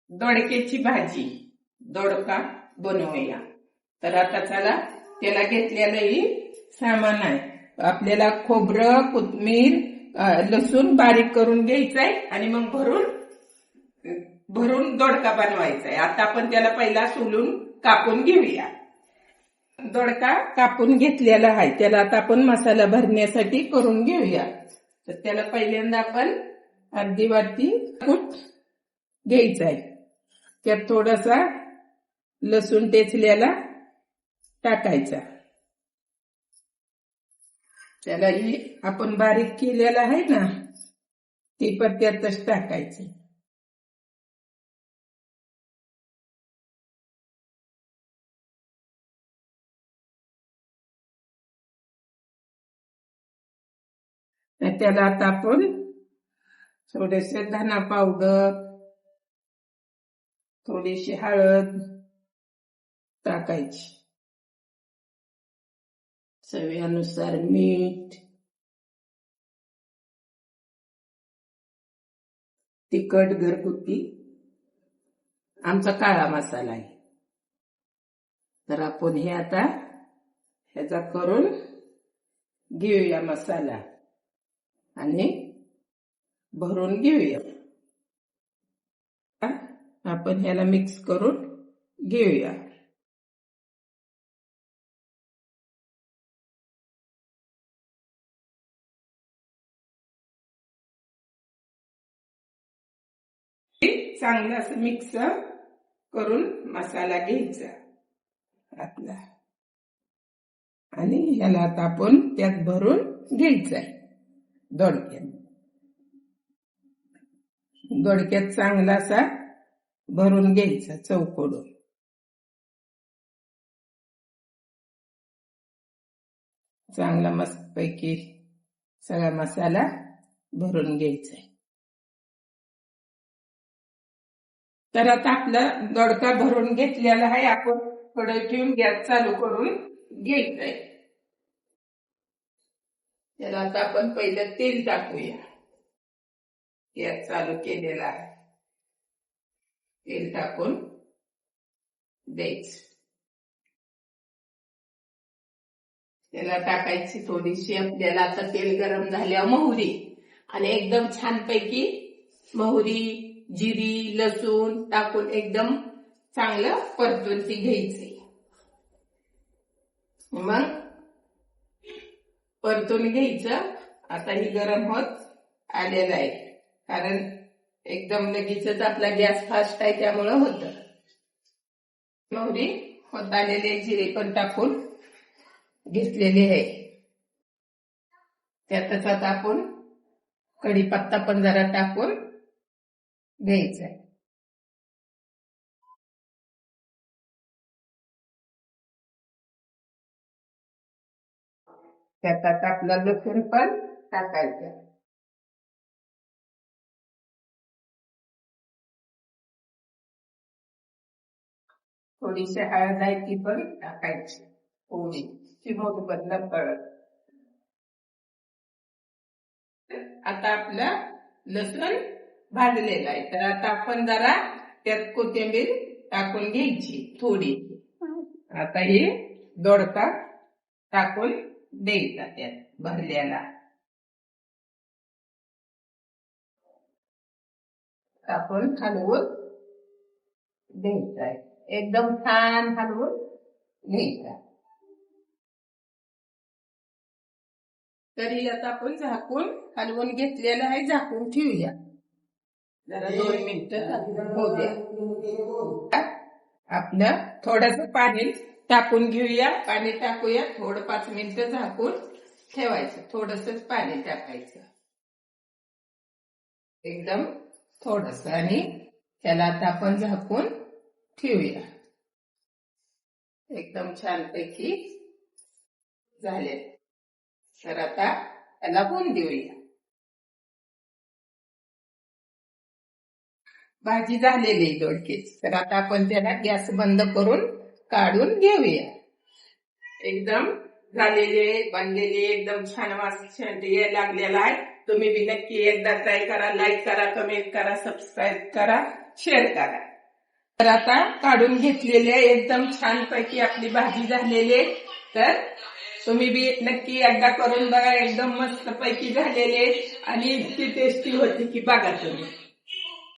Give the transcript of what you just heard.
दोडक्याची भाजी दोडका बनवूया। तर आता चला त्याला घेतलेलंही सामान आहे। आपल्याला खोबरं, कोथिंबीर, लसूण बारीक करून घ्यायचंय आणि मग भरून दोडका बनवायचा आहे। आता आपण त्याला पहिला सोलून कापून घेऊया। दोडका कापून घेतलेला आहे, त्याला आता आपण मसाला भरण्यासाठी करून घेऊया। तर त्याला पहिल्यांदा आपण अर्धी वाटी कूट घ्यायचा आहे, त्यात थोडासा लसूण टेचलेला टाकायचा। त्याला ही आपण बारीक केलेला आहे ना ती पण त्यातच टाकायची। त्याला आता आपण थोडेसे धना पावडर, थोडीशी हळद टाकायची, चवीनुसार मीठ, तिखट घरगुती आमचा काळा मसाला आहे। तर आपण हे आता ह्याचा करून घेऊया मसाला आणि भरून घेऊया। आपण ह्याला मिक्स करून घेऊया। चांगलं असं मिक्स करून मसाला घ्यायचा आपला आणि ह्याला आता आपण त्यात भरून घ्यायचा आहे। दोडक्यात चांगला असा भरून घ्यायचा चौकोडून। चांगला मस्तपैकी सगळा मसाला भरून घ्यायचा आहे। तर आता आपला दोडका भरून घेतलेला आहे, आपण कढई ठेवून गॅस चालू करून घ्यायचंय। त्याला आता आपण पहिलं तेल टाकूया। गॅस चालू केलेला आहे, तेल टाकून द्यायचं। त्याला टाकायची थोडीशी आपल्याला आता तेल गरम झाल्यावर मोहरी, आणि एकदम छानपैकी मोहरी, जिरी, लसूण टाकून एकदम चांगलं परतून ती घ्यायची। मग परतून घ्यायचं। आता ही गरम होत आलेला आहे, कारण एकदम लगेचच आपला गॅस फास्ट आहे त्यामुळं होतं। मोहरी होत आलेले, जिरे पण टाकून घेतलेले आहे। त्यातच आता आपण कढीपत्ता पण जरा टाकून घ्यायचा आहे। त्यात आता आपला लसूण पण टाकायचं। थोडीशी हळद आहे ती पण टाकायची, थोडी चिमूट बदल कळत। आता आपला लसूण भाजलेला आहे, तर आता आपण जरा त्यात कोथिंबीर टाकून घ्यायची थोडी। आता हे दोडका टाकून द्यायचा त्यात भरलेला। टाकून हलवून द्यायचा आहे, एकदम छान हलवून घ्यायचा। तरी आता आपण झाकून हलवून घेतलेलं आहे, झाकून ठेवूया जरा 2 मिनिटं होऊ द्या। आपलं थोडस पाणी टाकून घेऊया, पाणी टाकूया, थोडं 5 मिनिटं झाकून ठेवायचं। थोडंसच पाणी टाकायचं, एकदम थोडस, आणि त्याला आता आपण झाकून ठेवूया। एकदम छानपैकी झाले, तर आता त्याला होऊन देऊया। भाजी झालेली दोडक्याची, तर आता आपण त्याला गॅस बंद करून काढून घेऊया। एकदम झालेले बनलेले एकदम छान वास लागलेला आहे। तुम्ही बी नक्की एकदा ट्राय करा, लाईक करा, कमेंट करा, सबस्क्राईब करा, शेअर करा। तर आता काढून घेतलेली आहे, एकदम छानपैकी आपली भाजी झालेली आहे. तर तुम्ही बी नक्की एकदा करून बघा, एकदम मस्त पैकी झालेले आणि इतकी टेस्टी होती की बघा तुम्ही.